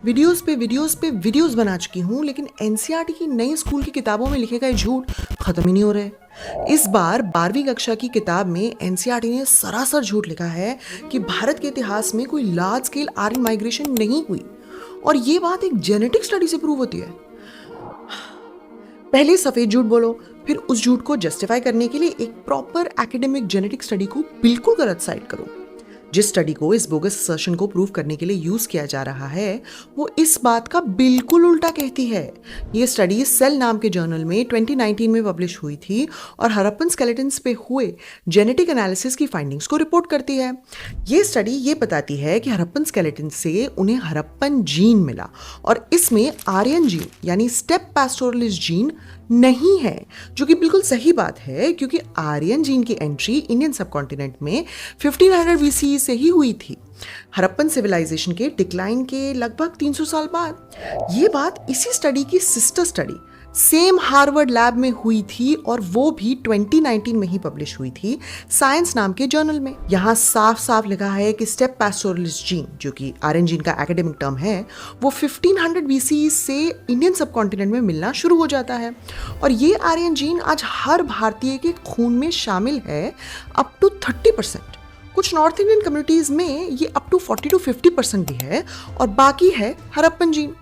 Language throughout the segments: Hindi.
वीडियोस पे वीडियोस बना चुकी हूँ, लेकिन एनसीईआरटी की नई स्कूल की किताबों में लिखे गए झूठ खत्म ही नहीं हो रहे। इस बार 12वीं कक्षा की किताब में एनसीईआरटी ने सरासर झूठ लिखा है कि भारत के इतिहास में कोई लार्ज स्केल आर्यन माइग्रेशन नहीं हुई, और ये बात एक जेनेटिक स्टडी से प्रूव होती है। पहले सफेद झूठ बोलो, फिर उस झूठ को जस्टिफाई करने के लिए एक प्रॉपर एकेडमिक जेनेटिक स्टडी को बिल्कुल गलत साइड करो। जिस स्टडी को इस बोगस असर्शन को प्रूव करने के लिए यूज किया जा रहा है, वो इस बात का बिल्कुल उल्टा कहती है। ये स्टडी सेल नाम के जर्नल में 2019 में पब्लिश हुई थी और हड़प्पन स्केलेटन्स पे हुए जेनेटिक एनालिसिस की फाइंडिंग्स को रिपोर्ट करती है। ये स्टडी ये बताती है कि हड़प्पन स्केलेटन से उन्हें हड़प्पन जीन मिला, और इसमें आर्यन जीन यानी स्टेप पैस्टोरलिस जीन नहीं है, जो कि बिल्कुल सही बात है, क्योंकि आर्यन जीन की एंट्री इंडियन सबकॉन्टिनेंट में 1500 BCE से ही हुई थी, हड़प्पन सिविलाइजेशन के डिक्लाइन के लगभग 300 साल बाद। ये बात इसी स्टडी की sister study same Harvard lab में हुई थी, और वो भी 2019 में ही पब्लिश हुई थी साइंस नाम के जर्नल में। यहाँ साफ साफ लिखा है कि स्टेप पैस्टोरलिस जीन, जो कि आर्यन जीन का एकेडमिक टर्म है, वो 1500 BCE से इंडियन सबकॉन्टिनेंट में मिलना शुरू हो जाता है, और ये आर्यन जीन आज हर भारतीय के खून में शामिल है अप टू 30%। कुछ नॉर्थ इंडियन कम्युनिटीज में ये अप टू 40 to 50% भी है, और बाकी है हड़प्पन जीन।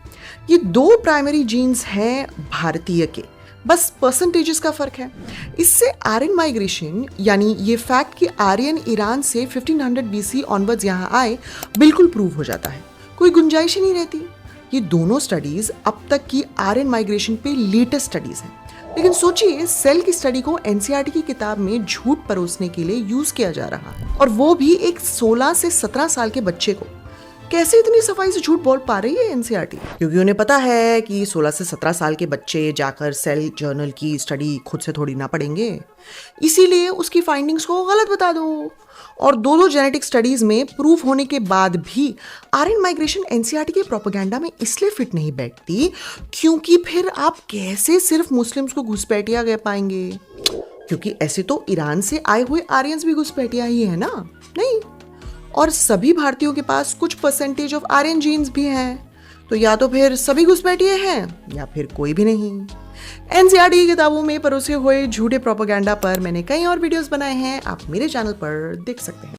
ये दो प्राइमरी जीन्स हैं भारतीय के, बस परसेंटेजेस का फर्क है। इससे आर्यन माइग्रेशन यानी ये फैक्ट कि आर्यन ईरान से 1500 BC ऑनवर्ड्स यहाँ आए बिल्कुल प्रूव हो जाता है, कोई गुंजाइश ही नहीं रहती। ये दोनों स्टडीज अब तक की आर्यन माइग्रेशन पे लेटेस्ट स्टडीज हैं, लेकिन सोचिए सेल की स्टडी को एनसीईआरटी की किताब में झूठ परोसने के लिए यूज किया जा रहा है, और वो भी एक 16 से 17 साल के बच्चे को। कैसे इतनी सफाई से झूठ बोल पा रही है एनसीईआरटी? क्योंकि उन्हें पता है कि 16 से 17 साल के बच्चे जाकर सेल जर्नल की स्टडी खुद से थोड़ी ना पढ़ेंगे, इसीलिए उसकी फाइंडिंग्स को गलत बता दो। और दो जेनेटिक स्टडीज में प्रूफ होने के बाद भी आर्यन माइग्रेशन एनसीईआरटी के प्रोपेगेंडा में इसलिए फिट नहीं बैठती, क्योंकि फिर आप कैसे सिर्फ मुस्लिम्स को घुसपैठिया कह पाएंगे? क्योंकि ऐसे तो ईरान से आए हुए आर्यंस भी घुसपैठिया ही है ना? नहीं, और सभी भारतीयों के पास कुछ परसेंटेज ऑफ आर्यन जीन्स भी हैं, तो या तो फिर सभी घुसपैठिए हैं या फिर कोई भी नहीं। एनसीईआरटी की किताबों में परोसे हुए झूठे प्रोपेगेंडा पर मैंने कई और वीडियोस बनाए हैं, आप मेरे चैनल पर देख सकते हैं।